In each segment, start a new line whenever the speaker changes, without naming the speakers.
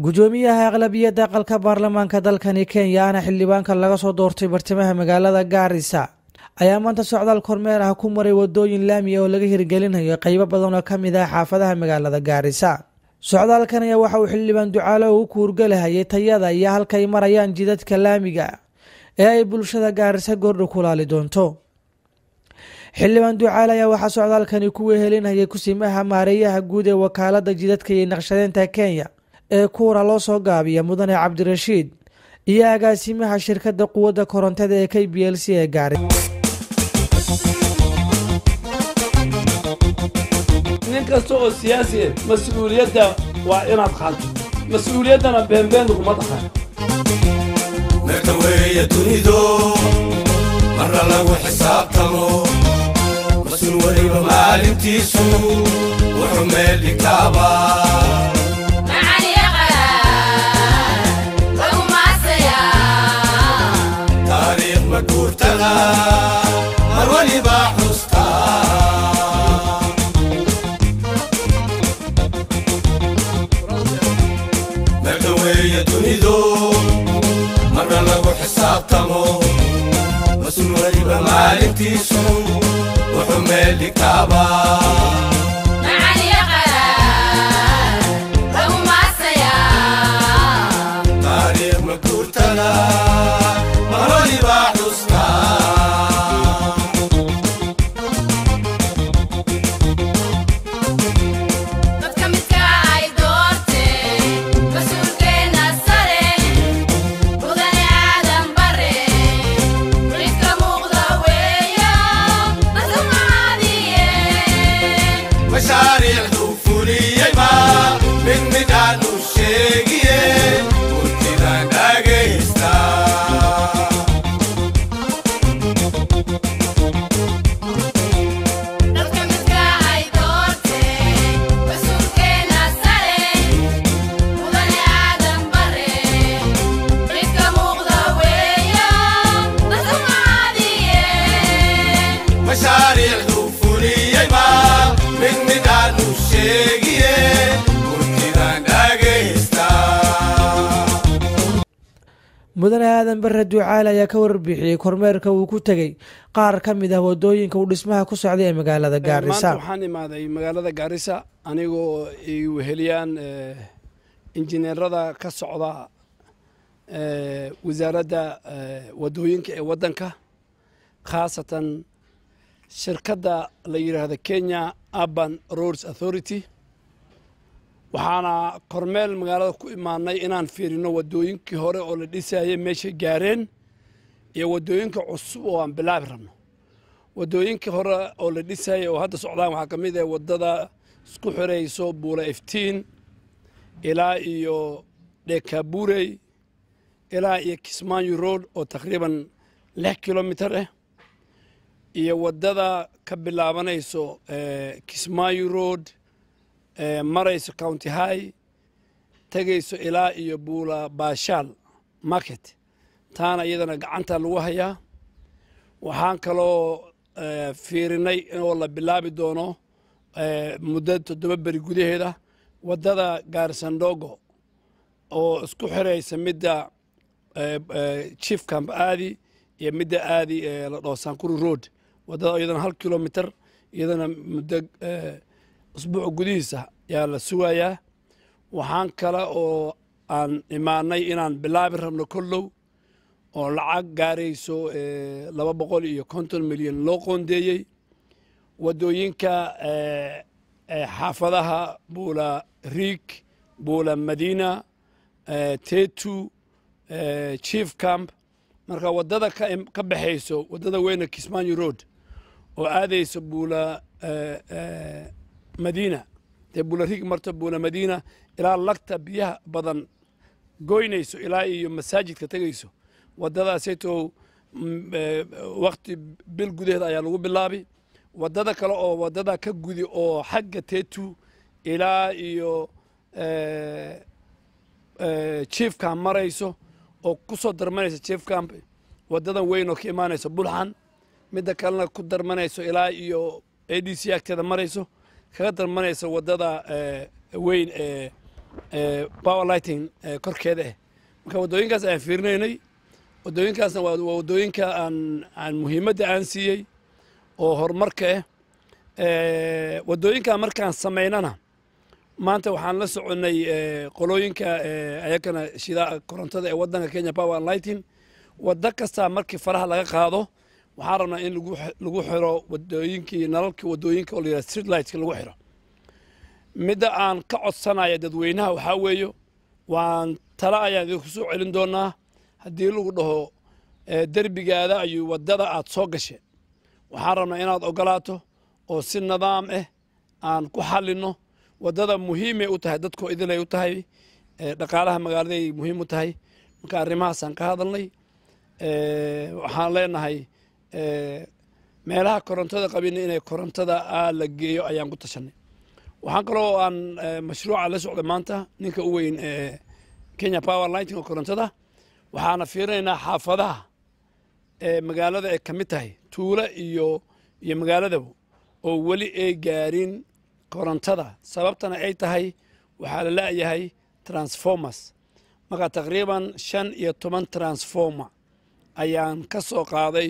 gudoomiyaha aqlabiyadda aqalka baarlamaanka dalkani Kenya ana xildhibaanka laga soo doortay bartamaha magaalada Garissa ayaa maanta socdaal kormeer ah ku maray wadooyin laami ah oo laga hirgelinayo qaybo badan oo kamid ah xaafadaha magaalada Garissa. socdaalkan ayaa waxa uu xildhibaan Ducaale uu ku urgalahayay tayada iyo halka ay marayaan jidadka laamiga ee ay bulshada Garissa goordho kulaali doonto. xildhibaan Ducaale ayaa waxa socdaalkani ku wehelinayay kusimaha maareeyaha guud ee wakaalada jidadka iyo naqshadeynta Kenya ee kuura loo soo gaabiya mudane Cabdirashiid iyo agaasimaha shirkadda quwadda korontada ee KPLC ee Garissa.
ninkastoo siyaasi mas'uuliyadda waa inaad qaadato mas'uuliyaddana beenbeen kuma dhaqan
markaweeya dunido marna lagu xisaabtamo mas'uul waliba maalintiisu wuxuu meel dhigtaaba taariikh ma guurtada mar waliba xusta dunido marna lagu xisaabtamo mas'uul waliba maalintiisu wuxuu meel dhigtaaba taariikh ma guurtada mar waliba xusta
mudane aadan barre Ducaale ayaa ka warbixiyay kormeerka uu ku tagay qaar kamid ah wadooyinka uu dhismaha ku socday ee magaalada Garissa.
waxaan imaaday magaalada Garissa anigoo ay weheliyaan injineerada ka socda wasaaradda wadooyinka ee wadanka khaasatan shirkadda la yiraahdo Kenya Urban Roads Authority. waxaana kormeel magaalada ku imaanay inaan fiirino wadooyinkii hore oo la dhisayay meesha gaareen iyo wadooyinka cusub oo aan bilaabi rabno. wadooyinkii hore oo la dhisayay oo hadda socdaan waxaa ka mid ah wadada isku xirayso Buula Iftiin ilaa iyo Dekaburey ilaa iyo Kismaayo Road oo taqriiban 6 kilomitir ah iyo wadada ka bilaabanayso Kismaayo Road marayso County High tagayso ilaa iyo Buula Baashaal Market taana iyadana gacanta lagu hayaa. waxaan kaloo fiirinay oo la bilaabi doono muddo 7 bari gudaheeda wadada Gaarsandogo oo isku xiraysa midda Chief Camp aadi iyo midda aadi la dhaho Sankuru Road wadada iyadana 1 kilomitir iyadana muddo usbuuc gudihiisa yaa la sugayaa. waxaan kale oo aan imaanay inaan bilaabi rabno kollow oo lacag gaarayso 250 milyan loo qoondeeyey wadooyinka xaafadaha Buula Riik Buula Madina Tetu Chief Camp. marka wadada ka baxayso wadada weyna Kismaayo Road oo aadayso Buula Madina Buula Riik marta Buula Madina ilaa lagta biyaha badan goynayso ilaa iyo masaajidka tagayso wadadaasayto waqti bil gudaheeda ayaa lagu bilaabi. wadada kale oo wadada ka gudi oo xagga Tetu ilaa iyo Chief Camp marayso oo ku soo darmanaysa Chief Camp wadada weyn oo ka imaanaysa Bulxan midda kalena ku darmanayso ilaa iyo ADC agteeda marayso kaga darmanaysa wadada weyn power lighting korkeeda ah marka wadooyinkaas ayaan fiirinaynay wadooyinkaasna waa wadooyinka aan muhiimadda aan siiyey oo horumarka ah wadooyinka markaan samaynana maanta waxaan la soconay qolooyinka ayakana shida korontada ee waddanka Kenya Power and Lighting wadda kasta markii faraha laga qaado waxaan rabnaa in lagu xiro wadooyinkii nalalkii wadooyinka oo la yiraahdo street lights lagu xiro midda aan ka codsanayo dadweynaha waxaa weeyo waan tala ayaan idinku soo celin doonaa haddii lagu dhaho derbigaada ayuu waddada aad soo gashay waxaan rabnaa inaad ogolaato oo si nidaam ah aan ku xalino waddada muhiimay u tahay dadkoo idilay u tahay dhaqaalaha magaaladay muhiim u tahay marka arrimahaasaan ka hadalnay waxaan leenahay meelaha korontada qabina inay korontada la geeyo ayaan ku tashanay waxaan kaloo aan mashruuca la socday maanta ninka u weyn Kenya Power Lighting oo korontada waxaana fiirinaynaa xaafadaha magaalada ay ka mid tahay tuula iyo magaalada oo weli ay gaarin korontada sababtana ay tahay waxaa la leeyahay transformers marka taqriiban 15 transformer ayaan ka soo qaaday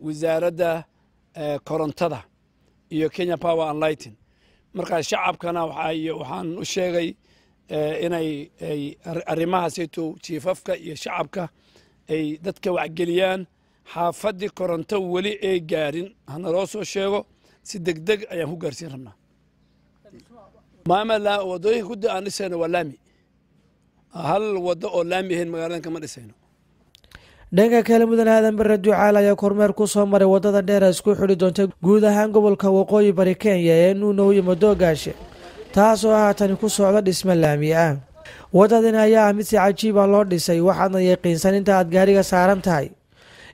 wasaaradda korontada iyo Kenya Power and Lighting marka shacabkana waxaan u sheegay inay arrimahaasayto jiifafka iyo shacabka ay dadka wacgeliyaan xaafadii koronto weli ay gaarin hana loo soo sheego si degdeg ayaan ku gaarsiin rabnaa maamala wadooyinka ku aan dhisayno waa laami hal waddo oo laami ahayn magaaladan kama dhisayno
dhanka kale mudan aadan bare ducaal ayaa kormeer ku soo maray waddada dheer ee isku xidhi doonta guud ahaan gobolka waqooyi bari Kenya ee Nuunow iyo Madoogaashe taasoo haatan ku socda dhisme laami ah waddadan ayaa mid si cajiib ah loo dhisay waxaana yaqiinsan inta aad gaariga saaran tahay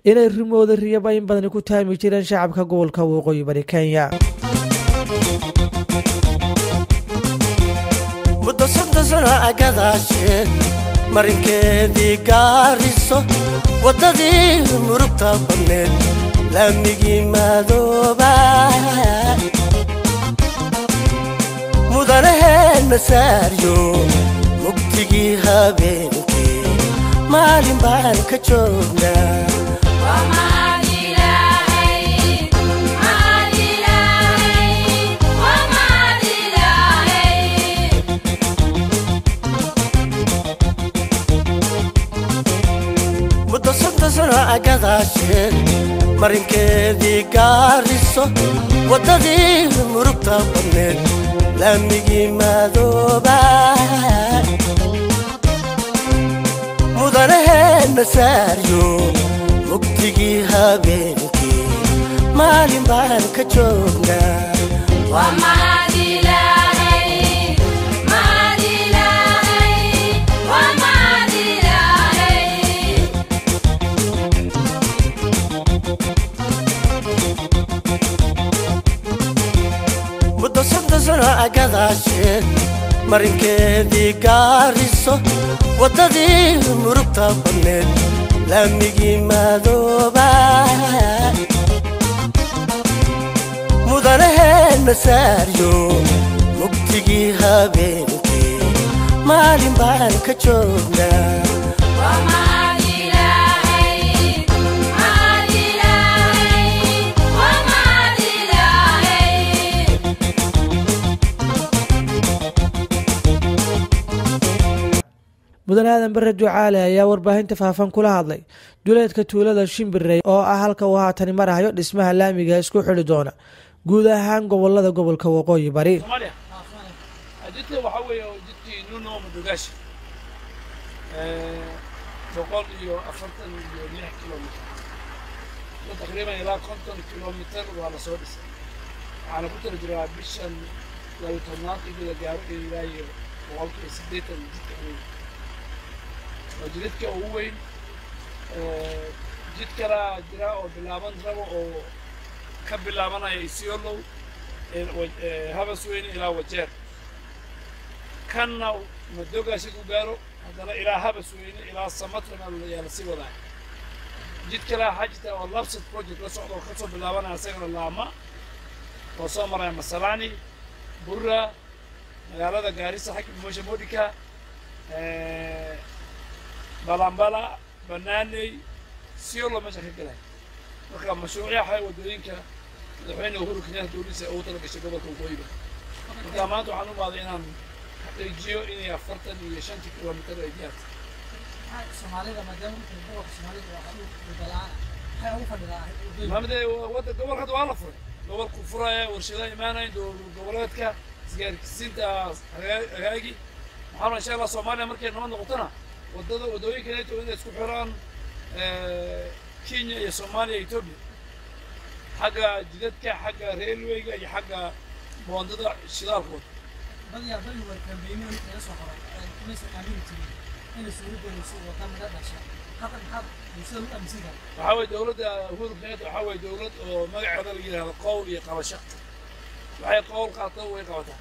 inay rimooda riyaba in badan ku taami jireen shacabka gobolka waqooyi bari Kenya
muddo 30 sano agadaashe marinkeedii gaariso waddadii murugta badneed laamigii madooba mudanaheen masaaryo mugdigii habeenkii maalin baan ka joognaa agadaashe marinkeedii gaariso waddadii murugta badneed laamigii madooba mudanaheen masaaryo mugdigii habeenkii maalin baan ka joognaa agadaashe marinkeedii gaariso waddadii murugta badneed laamigii madooba mudanaheen masaaryo mugdigii habeenkii maalin baan ka joognaa
mudan aadan bare ducaale ayaa warbaahinta faafan kula hadlay duleedka tuulada Shimbirey oo ah halka uu haatan marayo dhismaha laamiga isku xidhi doona guud ahaan gobolada gobolka waqooyi bari
jidka waxa weeye jidkii Nuunow Madoogaashe 146 kilomitir taqriiban ilaa 50 kilomitir waa la soo dhisay waxaana ku tala jiraa bishan 12 iyo gaaro ilaa 180 jidka ugu weyn jid kala jira oo bilaaban rabo oo ka bilaabanaya Isiolo Habasweyn ilaa Wajeer kana Madoogaashe ku gaaro hadana ilaa Habasweyn ilaa Samatrana la sii wadaa jid kala xajta oo labsad project la socdo ka soo bilaabanaya asagana Laama oo soo maraya Masalani Burra magaalada Gaarisa xaq Moosha Modika balambala banaaney siolo meesha ka galay marka mashruucyaha wadooyinka madaxweyne uhuru kenyatta dowladdiisa ugu talagashay gobolka waqooyiga marka maanta waxaan u maaday inaan xaqiijiyo inay 45 kilomitir ay gaarto
soomaalida maadaama gobolka soomaalida waa dalaa waxay ugu fadhidaa
maamade wada gobolka hadda waa la furay gobolku furaya warshadaha imaanaya goboleedka isgaarsiinta hagaagi waxaana insha allah soomaaliya markay nabad noqotona wadooyinka neto inay isku xiraan kenya iyo soomaaliya iyo etoobiya xagga jidadka xagga railwayga iyo xagga boondada shidaalkooda
badiyaa badi waa kambeynooyin kaga soo qoray inaysan aamini jirin inay suuradooda wada naga dhasha hadda maxaad bulshada u aaminsan tahay
waxaa waye dowladda uhuru kenyatta waxaa waye dowlad oo magaceeda la yidhaahdo qowl iyo qabasho waxay qowl qaato way qabataa